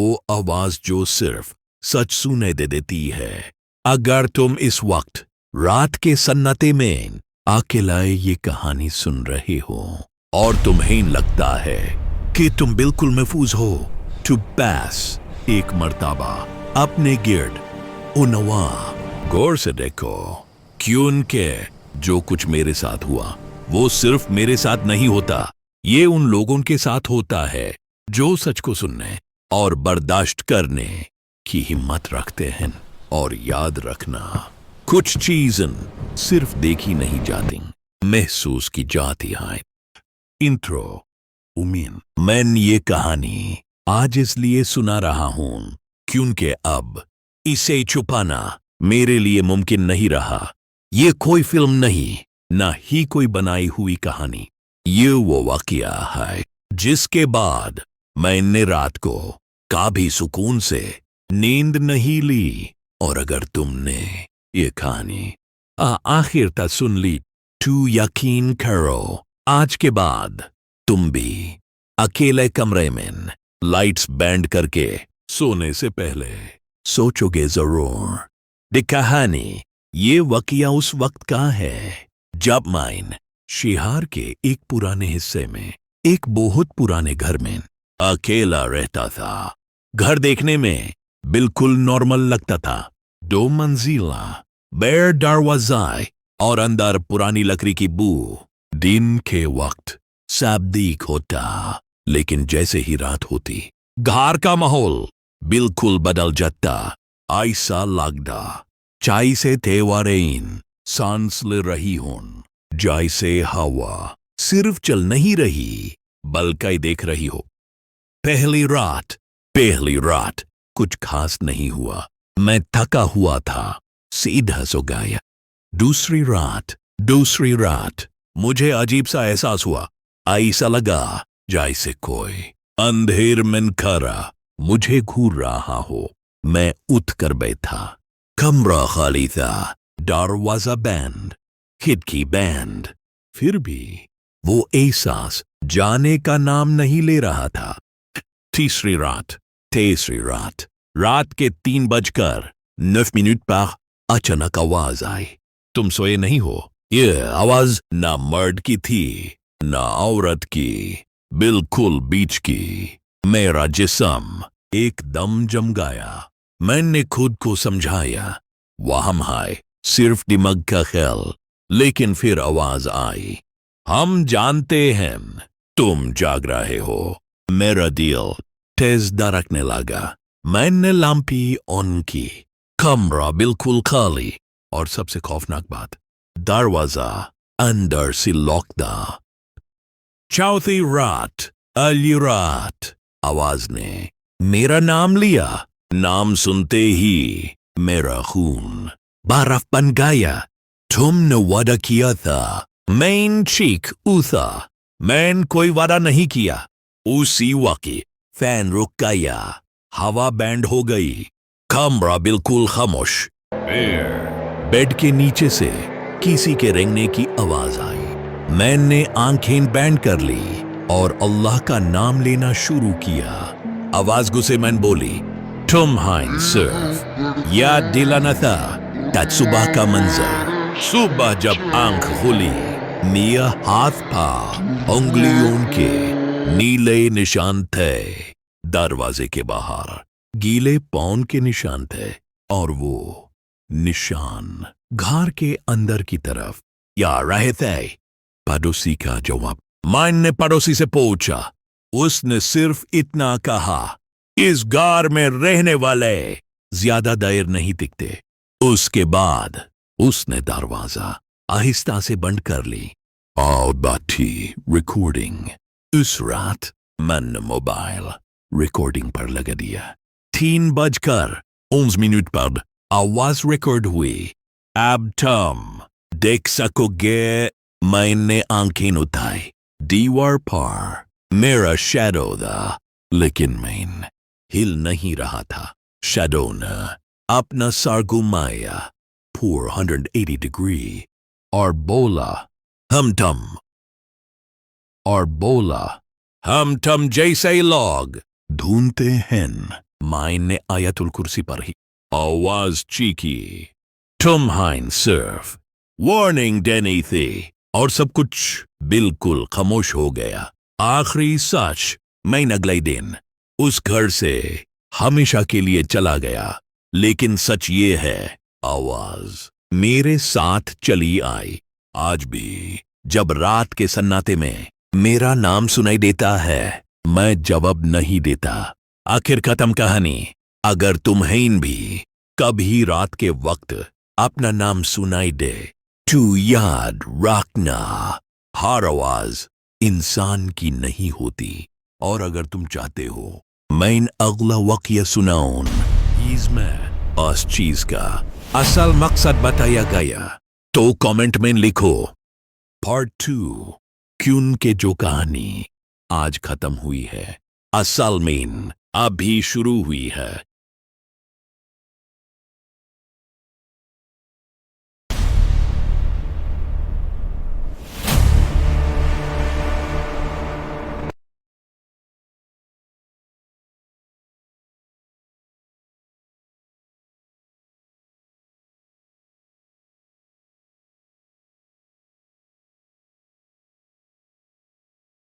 वो आवाज जो सिर्फ सच सुने दे देती है। अगर तुम इस वक्त रात के सन्नाटे में अकेला ये कहानी सुन रहे हो और तुम्हें लगता है कि तुम बिल्कुल महफूज हो, तो बस एक मर्तबा अपने गिर्द उनवा गौर से देखो, क्योंकि जो कुछ मेरे साथ हुआ वो सिर्फ मेरे साथ नहीं होता, ये उन लोगों के साथ होता है जो सच को सुनने और बर्दाश्त करने की हिम्मत रखते हैं। और याद रखना, कुछ चीजें सिर्फ देखी नहीं जाती, महसूस की जाती हैं। इंट्रो। उम्मीद मैं ये कहानी आज इसलिए सुना रहा हूं क्योंकि अब इसे छुपाना मेरे लिए मुमकिन नहीं रहा। ये कोई फिल्म नहीं, ना ही कोई बनाई हुई कहानी। ये वो वाकया है जिसके बाद मैंने रात को कभी सुकून से नींद नहीं ली। और अगर तुमने ये कहानी आखिर तक सुन ली तो यकीन करो, आज के बाद तुम भी अकेले कमरे में लाइट्स बैंड करके सोने से पहले सोचोगे जरूर। ये कहानी, ये वाकया उस वक्त का है जब मैं शहर के एक पुराने हिस्से में एक बहुत पुराने घर में अकेला रहता था। घर देखने में बिल्कुल नॉर्मल लगता था, 2 मंजिला, बड़ा दरवाजा और अंदर पुरानी लकड़ी की बू। दिन के वक्त सब ठीक होता, लेकिन जैसे ही रात होती घर का माहौल बिल्कुल बदल जाता। ऐसा लगता चाय से तेवारेन सांस ले रही हूं, जैसे हवा सिर्फ चल नहीं रही बल्कि देख रही हो। पहली रात कुछ खास नहीं हुआ, मैं थका हुआ था, सीधा सो गया। दूसरी रात मुझे अजीब सा एहसास हुआ, ऐसा लगा जैसे कोई अंधेर में खड़ा मुझे घूर रहा हो। मैं उठ कर बैठा, कमरा खाली था, दरवाजा बंद, खिड़की बंद, फिर भी वो एहसास जाने का नाम नहीं ले रहा था। तीसरी रात, रात के 3:09 पर अचानक आवाज आई। तुम सोए नहीं हो? ये आवाज ना मर्द की थी ना औरत की, बिल्कुल बीच की। मेरा जिस्म एकदम जम गया। मैंने खुद को समझाया वहम है, सिर्फ दिमाग का ख्याल। लेकिन फिर आवाज आई, हम जानते हैं तुम जाग रहे हो। मेरा दिल तेज धड़कने लगा। मैंने लैंपी ऑन की, कमरा बिल्कुल खाली, और सबसे खौफनाक बात, दरवाजा अंदर से लॉक था। चौथी रात, आवाज ने मेरा नाम लिया। नाम सुनते ही मेरा खून बर्फ बन गया। तुमने वादा किया था। मैं चीख उठा। मैंने कोई वादा नहीं किया। उसी वक्त फैन रुक गया, हवा बैंड हो गई, कमरा बिल्कुल खामोश। बेड के नीचे से किसी के रेंगने की आवाज आई। मैंने आंखें बैंड कर ली और अल्लाह का नाम लेना शुरू किया। आवाज गुस्से में बोली, तुम हैं सिर्फ याद दिलाना था। तब सुबह का मंजर, सुबह जब आंख खुली, मेरा हाथ पांव उंगलियों के नीले निशान थे। दरवाजे के बाहर गीले पाँव के निशान थे, और वो निशान घर के अंदर की तरफ या रहे थे। पड़ोसी का जवाब। मैंने पड़ोसी से पूछा। उसने सिर्फ इतना कहा, इस घर में रहने वाले ज्यादा देर नहीं टिकते। उसके बाद उसने दरवाजा आहिस्ता से बंद कर ली और बैठी रिकॉर्डिंग। उस रात मैंने मोबाइल रिकॉर्डिंग पर लगा दिया। 3:11 पर आवाज रिकॉर्ड हुई। अब तुम देख सकोगे। मैंने आंखें उठाई। दीवार पर मेरा शैडो था, लेकिन मैं हिल नहीं रहा था। शैडो ने अपना सर घुमाया 480 डिग्री और बोला, हम तुम जैसे लोग ढूंढते हैं मायने आयतुल कुर्सी पर ही आवाज चीखी, तुम हाइन सिर्फ वार्निंग देनी थी। और सब कुछ बिल्कुल खामोश हो गया। आखिरी सच, मैं अगले दिन उस घर से हमेशा के लिए चला गया। लेकिन सच ये है, आवाज मेरे साथ चली आई। आज भी जब रात के सन्नाटे में मेरा नाम सुनाई देता है, मैं जवाब नहीं देता। आखिर खत्म कहानी। अगर तुम्हें भी कभी रात के वक्त अपना नाम सुनाई दे तो याद रखना, हर आवाज इंसान की नहीं होती। और अगर तुम चाहते हो मैं अगला वाकया सुनाऊं इसमें उस चीज का असल मकसद बताया गया, तो कमेंट में लिखो पार्ट 2 क्यों के जो कहानी आज खत्म हुई है, असल में अभी शुरू हुई है।